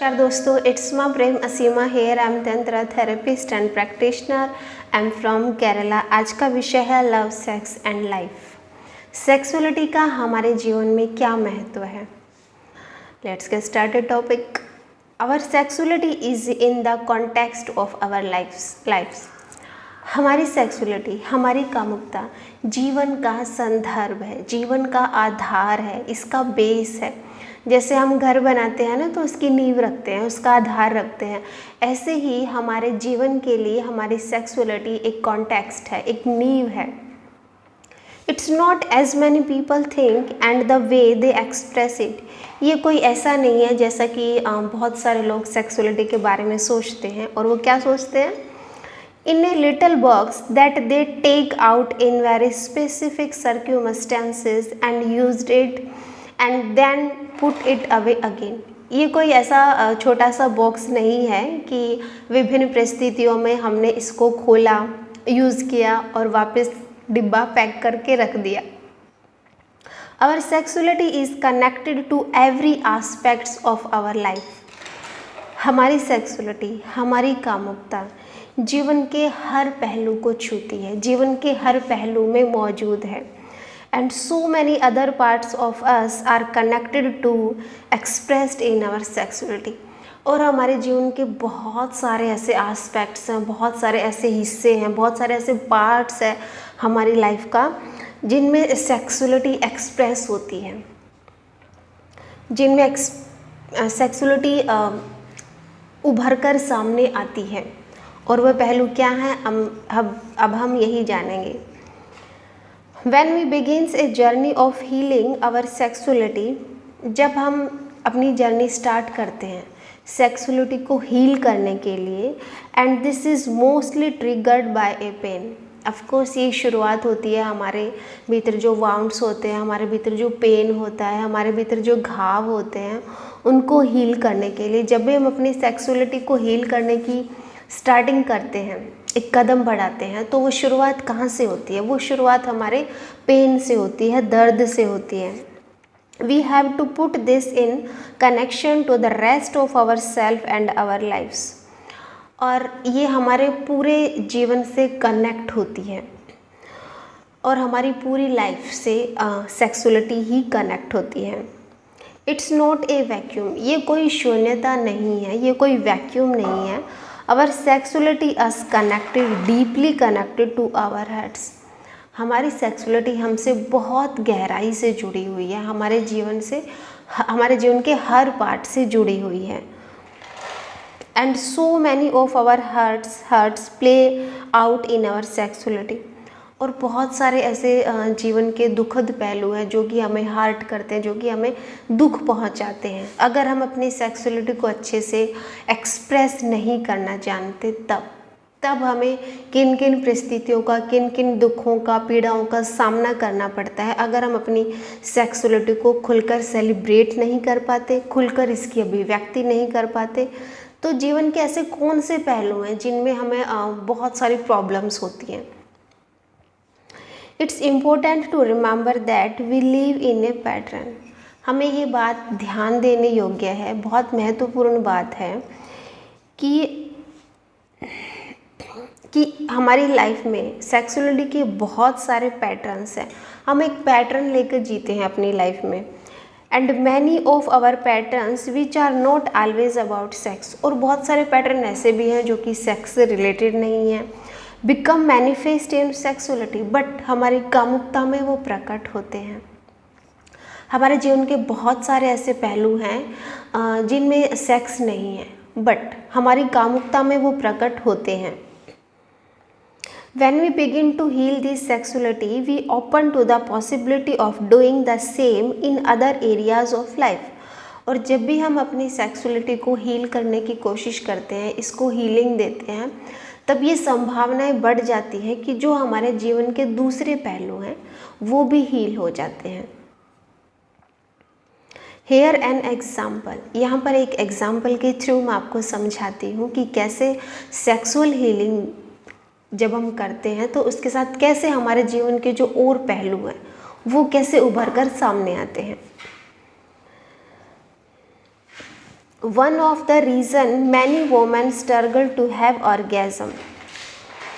नमस्कार दोस्तों, it's my Prem Asima here. I am tantra therapist and practitioner. I am from Kerala. आज का विषय है love, sex and life. Sexuality का हमारे जीवन में क्या महत्व है। Let's get started topic. Our sexuality is in the context of our lifes. हमारी सेक्सुअलिटी, हमारी कामुकता जीवन का संदर्भ है, जीवन का आधार है, इसका बेस है। जैसे हम घर बनाते हैं ना, तो उसकी नींव रखते हैं, उसका आधार रखते हैं। ऐसे ही हमारे जीवन के लिए हमारी सेक्सुअलिटी एक कॉन्टेक्स्ट है, एक नींव है। It's not as many people think and the way they express it. ये कोई ऐसा नहीं है जैसा कि बहुत सारे लोग सेक्सुअलिटी के बारे में सोचते हैं। और वो क्या सोचते हैं? In a little box that they take out in very specific circumstances and used it and then put it away again। ये कोई ऐसा छोटा सा बॉक्स नहीं है कि विभिन्न परिस्थितियों में हमने इसको खोला, यूज़ किया और वापस डिब्बा पैक करके रख दिया। Our sexuality is connected to every aspects of our life। हमारी सेक्सुअलिटी, हमारी कामुकता जीवन के हर पहलू को छूती है, जीवन के हर पहलू में मौजूद है। And so many other parts of us are connected to expressed in our sexuality. और हमारे जीवन के बहुत सारे ऐसे आस्पेक्ट्स हैं, बहुत सारे ऐसे हिस्से हैं, बहुत सारे ऐसे पार्ट्स हैं हमारी लाइफ का, जिनमें सेक्सुअलिटी एक्सप्रेस होती है, जिनमें सेक्सुअलिटी उभर कर सामने आती है। और वह पहलू क्या है, अब हम यही जानेंगे। When we begins a journey of healing our sexuality, जब हम अपनी जर्नी स्टार्ट करते हैं सेक्सुअलिटी को हील करने के लिए, and this is mostly triggered by a pain. Of course ये शुरुआत होती है हमारे भीतर जो वाउंड्स होते हैं, हमारे भीतर जो पेन होता है, हमारे भीतर जो घाव होते हैं, उनको हील करने के लिए जब भी हम अपनी सेक्सुअलिटी को हील करने की स्टार्टिंग करते हैं, एक कदम बढ़ाते हैं, तो वो शुरुआत कहाँ से होती है? वो शुरुआत हमारे पेन से होती है, दर्द से होती है। We have to put this in connection to the rest of our self and our lives. और ये हमारे पूरे जीवन से कनेक्ट होती है और हमारी पूरी लाइफ से सेक्सुअलिटी ही कनेक्ट होती है। It's not a vacuum. ये कोई शून्यता नहीं है, ये कोई वैक्यूम नहीं है। Our sexuality is connected, deeply connected to our hearts. हमारी सेक्सुअलिटी हमसे बहुत गहराई से जुड़ी हुई है, हमारे जीवन से, हमारे जीवन के हर पार्ट से जुड़ी हुई है। And so many of our hearts play out in our sexuality. और बहुत सारे ऐसे जीवन के दुखद पहलू हैं जो कि हमें हर्ट करते हैं, जो कि हमें दुख पहुंचाते हैं। अगर हम अपनी सेक्सुअलिटी को अच्छे से एक्सप्रेस नहीं करना जानते, तब हमें किन किन परिस्थितियों का, किन किन दुखों का, पीड़ाओं का सामना करना पड़ता है। अगर हम अपनी सेक्सुअलिटी को खुलकर सेलिब्रेट नहीं कर पाते, खुलकर इसकी अभिव्यक्ति नहीं कर पाते, तो जीवन के ऐसे कौन से पहलू हैं जिनमें हमें बहुत सारी प्रॉब्लम्स होती हैं। It's important to remember that we live in a pattern. हमें ये बात ध्यान देने योग्य है, बहुत महत्वपूर्ण बात है कि हमारी लाइफ में सेक्सुअलिटी के बहुत सारे पैटर्न्स हैं। हम एक पैटर्न लेकर जीते हैं अपनी लाइफ में। And many of our patterns which are not always about sex. और बहुत सारे पैटर्न ऐसे भी हैं जो कि सेक्स से रिलेटेड नहीं हैं, become manifest in sexuality, but हमारी कामुकता में वो प्रकट होते हैं। हमारे जीवन के बहुत सारे ऐसे पहलू हैं जिनमें सेक्स नहीं है, बट हमारी कामुकता में वो प्रकट होते हैं। When we begin to heal this sexuality, we open to the possibility of doing the same in other areas of life। और जब भी हम अपनी सेक्सुअलिटी को हील करने की कोशिश करते हैं, इसको हीलिंग देते हैं, तब ये संभावनाएं बढ़ जाती हैं कि जो हमारे जीवन के दूसरे पहलू हैं वो भी हील हो जाते हैं। Here an example. यहाँ पर एक एग्जाम्पल के थ्रू मैं आपको समझाती हूँ कि कैसे सेक्सुअल हीलिंग जब हम करते हैं तो उसके साथ कैसे हमारे जीवन के जो और पहलू हैं वो कैसे उभर कर सामने आते हैं। One of the reason many women struggle to have orgasm.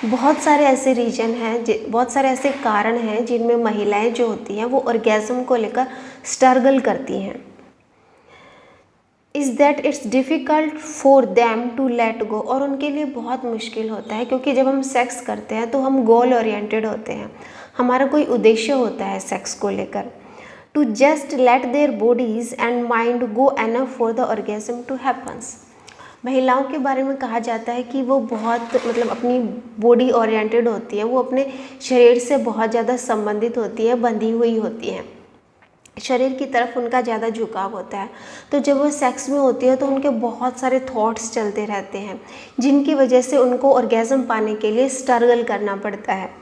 बहुत सारे ऐसे रीजन हैं, बहुत सारे ऐसे कारण हैं जिनमें महिलाएं जो होती हैं वो ऑर्गेज़म को लेकर स्ट्रगल करती हैं। Is that it's difficult for them to let go, और उनके लिए बहुत मुश्किल होता है क्योंकि जब हम सेक्स करते हैं तो हम गोल ओरिएंटेड होते हैं, हमारा कोई उद्देश्य होता है सेक्स को लेकर। To just let their bodies and mind go enough for the orgasm to happens. महिलाओं के बारे में कहा जाता है कि वो बहुत अपनी बॉडी ओरिएंटेड होती है, वो अपने शरीर से बहुत ज़्यादा संबंधित होती है, बंधी हुई होती हैं, शरीर की तरफ उनका ज़्यादा झुकाव होता है। तो जब वो सेक्स में होती है तो उनके बहुत सारे थॉट्स चलते रहते हैं जिनकी वजह से उनको ऑर्गेज़म पाने के लिए स्ट्रगल करना पड़ता है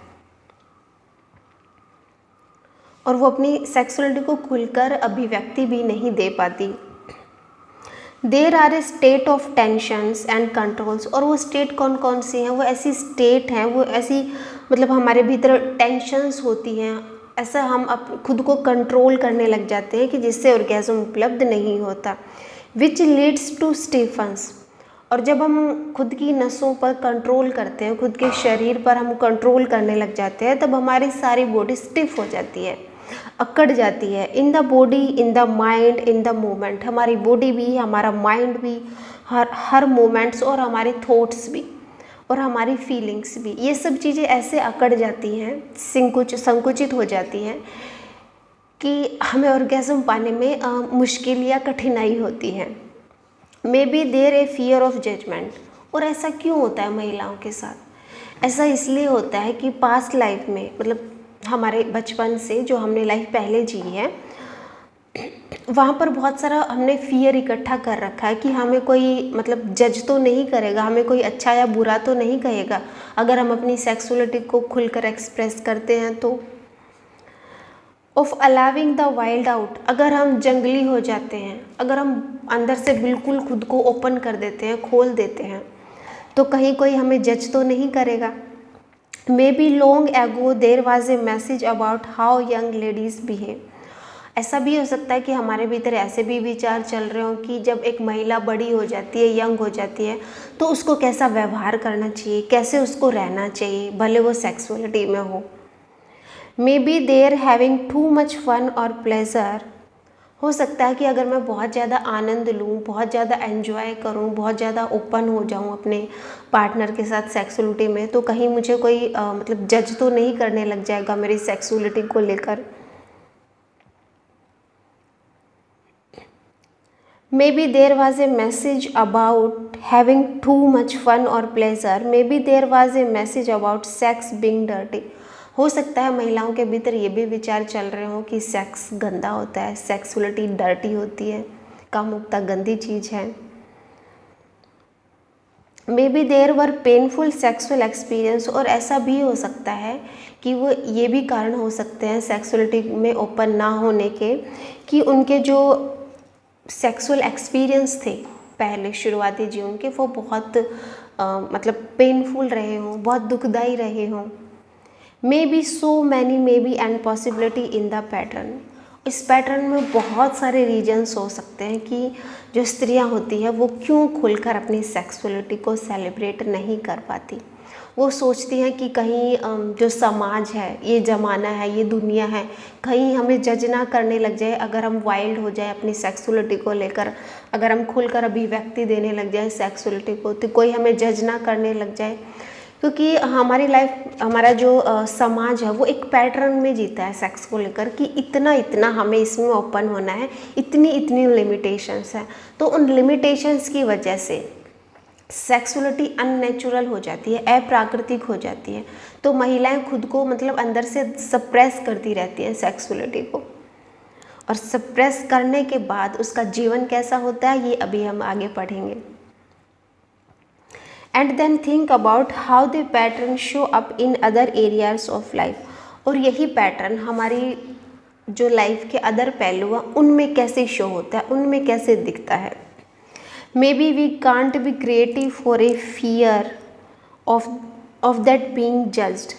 और वो अपनी सेक्सुअलिटी को खुलकर अभिव्यक्ति भी नहीं दे पाती। There are a state of tensions and controls, और वो स्टेट कौन कौन सी हैं, वो ऐसी स्टेट हैं, वो ऐसी हमारे भीतर टेंशंस होती हैं, ऐसा हम खुद को कंट्रोल करने लग जाते हैं कि जिससे ऑर्गेज़म उपलब्ध नहीं होता। विच लीड्स टू स्टिफनेस, और जब हम खुद की नसों पर कंट्रोल करते हैं, खुद के शरीर पर हम कंट्रोल करने लग जाते हैं, तब हमारी सारी बॉडी स्टिफ हो जाती है, अकड़ जाती है। In the body, in the mind, in the moment, हमारी बॉडी भी, हमारा माइंड भी, हर मोमेंट्स, और हमारे थॉट्स भी, और हमारी फीलिंग्स भी, ये सब चीज़ें ऐसे अकड़ जाती हैं, संकुचित हो जाती हैं कि हमें ऑर्गेज़म पाने में मुश्किल या कठिनाई होती है। Maybe there a fear of judgement, और ऐसा क्यों होता है महिलाओं के साथ? ऐसा इसलिए होता है कि पास्ट लाइफ में हमारे बचपन से जो हमने लाइफ पहले जी है, वहाँ पर बहुत सारा हमने फियर इकट्ठा कर रखा है कि हमें कोई जज तो नहीं करेगा, हमें कोई अच्छा या बुरा तो नहीं कहेगा अगर हम अपनी सेक्सुअलिटी को खुलकर एक्सप्रेस करते हैं तो। Of allowing the wild out, अगर हम जंगली हो जाते हैं, अगर हम अंदर से बिल्कुल खुद को ओपन कर देते हैं, खोल देते हैं, तो कहीं कोई हमें जज तो नहीं करेगा। May be long ago there was a message about how young ladies behave, ऐसा भी हो सकता है कि हमारे भीतर ऐसे भी विचार चल रहे हों कि जब एक महिला बड़ी हो जाती है, यंग हो जाती है, तो उसको कैसा व्यवहार करना चाहिए, कैसे उसको रहना चाहिए, भले वो सेक्सुअलिटी में हो। Maybe there having too much fun और प्लेजर, हो सकता है कि अगर मैं बहुत ज़्यादा आनंद लूँ, बहुत ज़्यादा एंजॉय करूँ, बहुत ज़्यादा ओपन हो जाऊँ अपने पार्टनर के साथ सेक्सुअलिटी में, तो कहीं मुझे कोई जज तो नहीं करने लग जाएगा मेरी सेक्सुअलिटी को लेकर। Maybe there was a message about having too much fun or pleasure. Maybe there was a message about sex being dirty. हो सकता है महिलाओं के भीतर ये भी विचार चल रहे हों कि सेक्स गंदा होता है, सेक्सुअलिटी डर्टी होती है, कामुकता गंदी चीज़ है। Maybe there were painful sexual experience, और ऐसा भी हो सकता है कि वो ये भी कारण हो सकते हैं सेक्सुअलिटी में ओपन ना होने के कि उनके जो सेक्सुअल एक्सपीरियंस थे पहले शुरुआती जीवन के, वो बहुत पेनफुल रहे हों, बहुत दुखदाई रहे हों। May be so many may be and possibility in the pattern, इस पैटर्न में बहुत सारे रीजन्स हो सकते हैं कि जो स्त्रियां होती हैं वो क्यों खुलकर अपनी सेक्सुअलिटी को सेलिब्रेट नहीं कर पाती। वो सोचती हैं कि कहीं जो समाज है, ये ज़माना है, ये दुनिया है, कहीं हमें जज ना करने लग जाए अगर हम वाइल्ड हो जाए अपनी सेक्सुअलिटी को लेकर, अगर हम खुलकर अभिव्यक्ति देने लग जाए सेक्सुअलिटी को, तो कोई हमें जज ना करने लग जाए। क्योंकि हमारी लाइफ, हमारा जो समाज है वो एक पैटर्न में जीता है सेक्स को लेकर कि इतना इतना हमें इसमें ओपन होना है, इतनी इतनी लिमिटेशंस हैं। तो उन लिमिटेशंस की वजह से सेक्सुअलिटी अननेचुरल हो जाती है, अप्राकृतिक हो जाती है। तो महिलाएं खुद को अंदर से सप्रेस करती रहती हैं सेक्सुअलिटी को, और सप्रेस करने के बाद उसका जीवन कैसा होता है ये अभी हम आगे पढ़ेंगे। And then think about how the pattern show up in other areas of life, और यही पैटर्न हमारी जो लाइफ के अदर पहलू हैं उनमें कैसे शो होता है, उनमें कैसे दिखता है। Maybe we can't be creative for a fear of that being judged,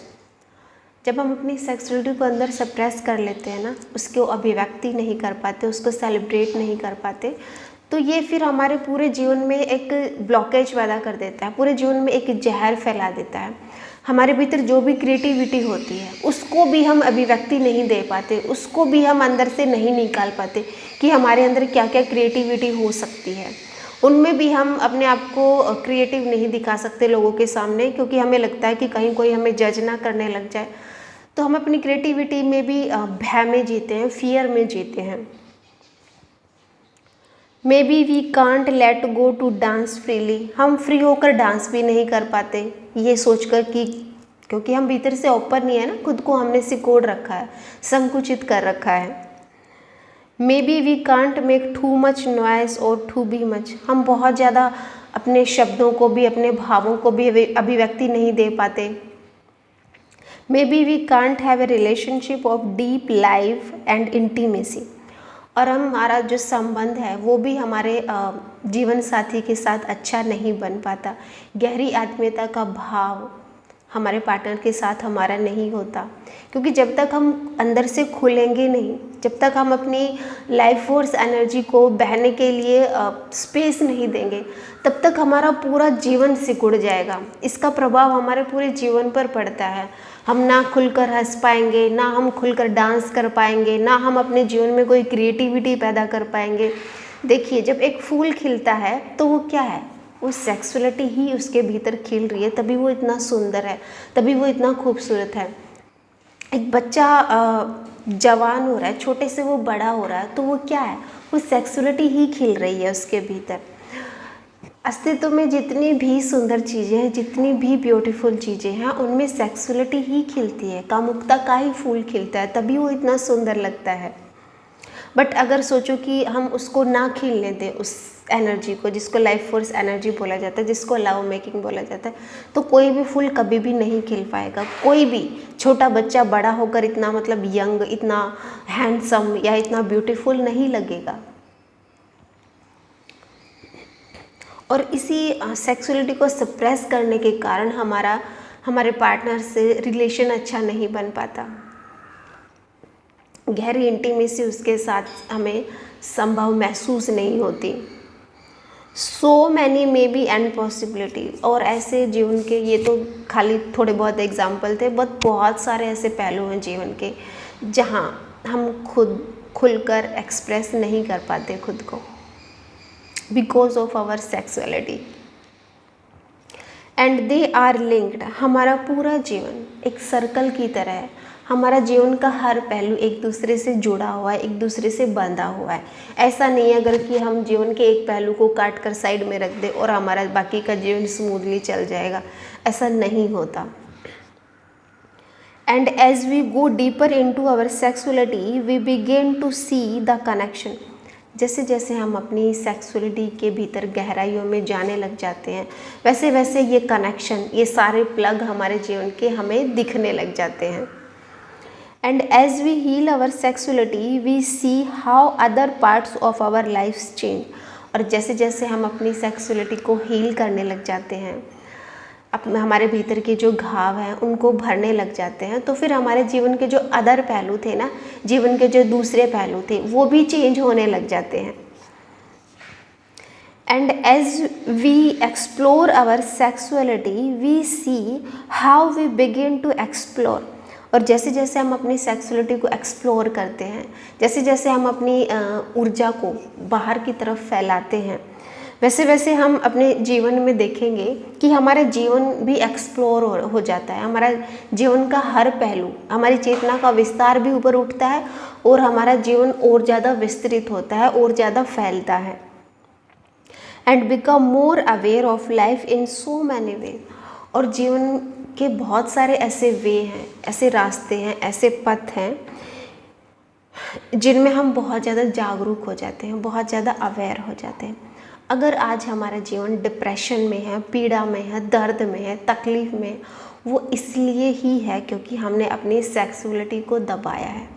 जब हम अपनी सेक्सुअलिटी को अंदर सप्रेस कर लेते हैं ना, उसको अभिव्यक्ति नहीं कर पाते, उसको सेलिब्रेट नहीं कर पाते, तो ये फिर हमारे पूरे जीवन में एक ब्लॉकेज पैदा कर देता है, पूरे जीवन में एक जहर फैला देता है। हमारे भीतर जो भी क्रिएटिविटी होती है उसको भी हम अभिव्यक्ति नहीं दे पाते, उसको भी हम अंदर से नहीं निकाल पाते कि हमारे अंदर क्या क्या क्रिएटिविटी हो सकती है। उनमें भी हम अपने आप को क्रिएटिव नहीं दिखा सकते लोगों के सामने, क्योंकि हमें लगता है कि कहीं कोई हमें जज ना करने लग जाए। तो हम अपनी क्रिएटिविटी में भी भय में जीते हैं, फियर में जीते हैं। Maybe we can't let go to dance freely, हम फ्री होकर डांस भी नहीं कर पाते ये सोचकर कि क्योंकि हम भीतर से ओपन नहीं है ना, खुद को हमने सिकोड़ रखा है, संकुचित कर रखा है। Maybe we can't make too much noise और टू बी मच, हम बहुत ज़्यादा अपने शब्दों को भी, अपने भावों को भी अभिव्यक्ति नहीं दे पाते। Maybe we can't have a relationship of deep life and intimacy, और हमारा जो संबंध है वो भी हमारे जीवन साथी के साथ अच्छा नहीं बन पाता। गहरी आत्मीयता का भाव हमारे पार्टनर के साथ हमारा नहीं होता, क्योंकि जब तक हम अंदर से खुलेंगे नहीं, जब तक हम अपनी लाइफ फोर्स एनर्जी को बहने के लिए स्पेस नहीं देंगे, तब तक हमारा पूरा जीवन सिकुड़ जाएगा। इसका प्रभाव हमारे पूरे जीवन पर पड़ता है। हम ना खुलकर हंस पाएंगे, ना हम खुलकर डांस कर पाएंगे, ना हम अपने जीवन में कोई क्रिएटिविटी पैदा कर पाएंगे। देखिए, जब एक फूल खिलता है तो वो क्या है, वो सेक्सुअलिटी ही उसके भीतर खिल रही है, तभी वो इतना सुंदर है, तभी वो इतना खूबसूरत है। एक बच्चा जवान हो रहा है, छोटे से वो बड़ा हो रहा है, तो वो क्या है, वो सेक्सुअलिटी ही खिल रही है उसके भीतर। अस्तित्व में जितनी भी सुंदर चीज़ें हैं, जितनी भी ब्यूटीफुल चीज़ें हैं, उनमें सेक्सुअलिटी ही खिलती है, कामुकता का ही फूल खिलता है, तभी वो इतना सुंदर लगता है। बट अगर सोचो कि हम उसको ना खिलने दें, उस एनर्जी को, जिसको लाइफ फोर्स एनर्जी बोला जाता है, जिसको लव मेकिंग बोला जाता है, तो कोई भी फूल कभी भी नहीं खिल पाएगा। कोई भी छोटा बच्चा बड़ा होकर इतना यंग, इतना हैंडसम या इतना ब्यूटीफुल नहीं लगेगा। और इसी सेक्सुअलिटी को सप्रेस करने के कारण हमारे पार्टनर से रिलेशन अच्छा नहीं बन पाता, गहरी इंटीमेसी उसके साथ हमें संभव महसूस नहीं होती। So many may be and possibility, और ऐसे जीवन के, ये तो खाली थोड़े बहुत एग्जाम्पल थे, बहुत सारे ऐसे पहलू हैं जीवन के जहाँ हम खुद खुलकर एक्सप्रेस नहीं कर पाते खुद को, because of our sexuality, and they are linked. हमारा पूरा जीवन एक सर्कल की तरह है, हमारा जीवन का हर पहलू एक दूसरे से जुड़ा हुआ है, एक दूसरे से बंधा हुआ है। ऐसा नहीं है अगर कि हम जीवन के एक पहलू को काट कर साइड में रख दें और हमारा बाकी का जीवन स्मूथली चल जाएगा, ऐसा नहीं होता। And as we go deeper into our sexuality we begin to see the connection. जैसे जैसे हम अपनी सेक्सुअलिटी के भीतर गहराइयों में जाने लग जाते हैं, वैसे वैसे ये कनेक्शन, ये सारे प्लग हमारे जीवन के हमें दिखने लग जाते हैं। And as we heal our sexuality we see how other parts of our life change. और जैसे जैसे हम अपनी सेक्सुअलिटी को हील करने लग जाते हैं, हमारे भीतर के जो घाव हैं उनको भरने लग जाते हैं, तो फिर हमारे जीवन के जो अदर पहलू थे ना, जीवन के जो दूसरे पहलू थे, वो भी चेंज होने लग जाते हैं। And as we explore our sexuality we see how we begin to explore. और जैसे जैसे हम अपनी सेक्सुअलिटी को एक्सप्लोर करते हैं, जैसे जैसे हम अपनी ऊर्जा को बाहर की तरफ फैलाते हैं, वैसे वैसे हम अपने जीवन में देखेंगे कि हमारा जीवन भी एक्सप्लोर हो जाता है। हमारा जीवन का हर पहलू, हमारी चेतना का विस्तार भी ऊपर उठता है और हमारा जीवन और ज़्यादा विस्तृत होता है और ज़्यादा फैलता है। And become more aware of life in so many way. और जीवन के बहुत सारे ऐसे वे हैं, ऐसे रास्ते हैं, ऐसे पथ हैं जिनमें हम बहुत ज़्यादा जागरूक हो जाते हैं, बहुत ज़्यादा अवेयर हो जाते हैं। अगर आज हमारा जीवन डिप्रेशन में है, पीड़ा में है, दर्द में है, तकलीफ़ में, वो इसलिए ही है क्योंकि हमने अपनी सेक्सुअलिटी को दबाया है।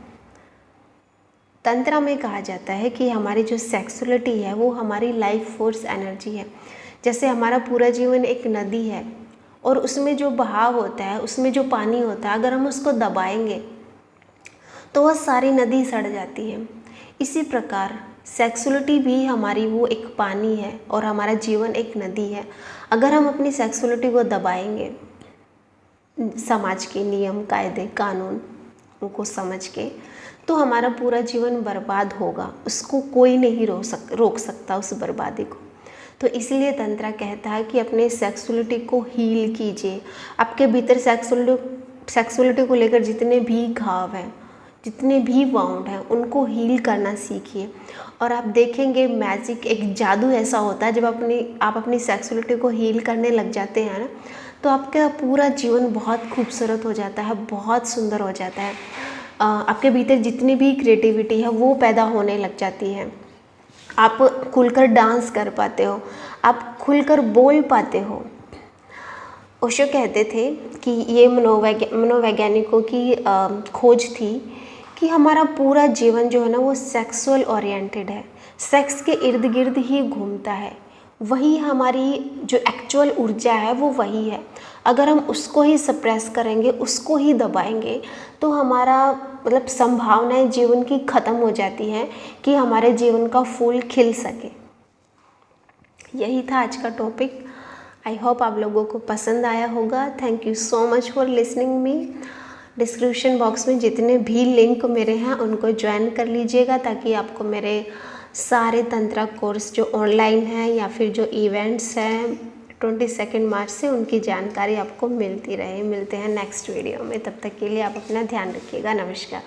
तंत्र में कहा जाता है कि हमारी जो सेक्सुअलिटी है वो हमारी लाइफ फोर्स एनर्जी है। जैसे हमारा पूरा जीवन एक नदी है और उसमें जो बहाव होता है, उसमें जो पानी होता है, अगर हम उसको दबाएंगे तो वह सारी नदी सड़ जाती है। इसी प्रकार सेक्सुअलिटी भी हमारी वो एक पानी है और हमारा जीवन एक नदी है। अगर हम अपनी सेक्सुअलिटी को दबाएंगे, समाज के नियम कायदे कानून उनको समझ के, तो हमारा पूरा जीवन बर्बाद होगा। उसको कोई नहीं रोक सकता उस बर्बादी को। तो इसलिए तंत्रा कहता है कि अपने सेक्सुअलिटी को हील कीजिए। आपके भीतर सेक्सुअलिटी को लेकर जितने भी घाव हैं, जितने भी वाउंड हैं, उनको हील करना सीखिए। और आप देखेंगे मैजिक, एक जादू ऐसा होता है जब आप अपनी सेक्सुअलिटी को हील करने लग जाते हैं ना, तो आपका पूरा जीवन बहुत खूबसूरत हो जाता है, बहुत सुंदर हो जाता है। आपके भीतर जितनी भी क्रिएटिविटी है वो पैदा होने लग जाती है। आप खुलकर डांस कर पाते हो, आप खुलकर बोल पाते हो। ओशो कहते थे कि ये मनोवैज्ञानिकों की खोज थी कि हमारा पूरा जीवन जो है ना वो सेक्सुअल ओरिएंटेड है, सेक्स के इर्द गिर्द ही घूमता है। वही हमारी जो एक्चुअल ऊर्जा है वो वही है। अगर हम उसको ही सप्रेस करेंगे, उसको ही दबाएंगे, तो हमारा मतलब संभावनाएं जीवन की ख़त्म हो जाती हैं कि हमारे जीवन का फूल खिल सके। यही था आज का टॉपिक। आई होप आप लोगों को पसंद आया होगा। Thank you so much for listening me. Description box में जितने भी लिंक मेरे हैं उनको ज्वाइन कर लीजिएगा, ताकि आपको मेरे सारे तंत्रा कोर्स जो ऑनलाइन हैं या फिर जो इवेंट्स हैं 22 मार्च से, उनकी जानकारी आपको मिलती रहे। मिलते हैं नेक्स्ट वीडियो में, तब तक के लिए आप अपना ध्यान रखिएगा। नमस्कार।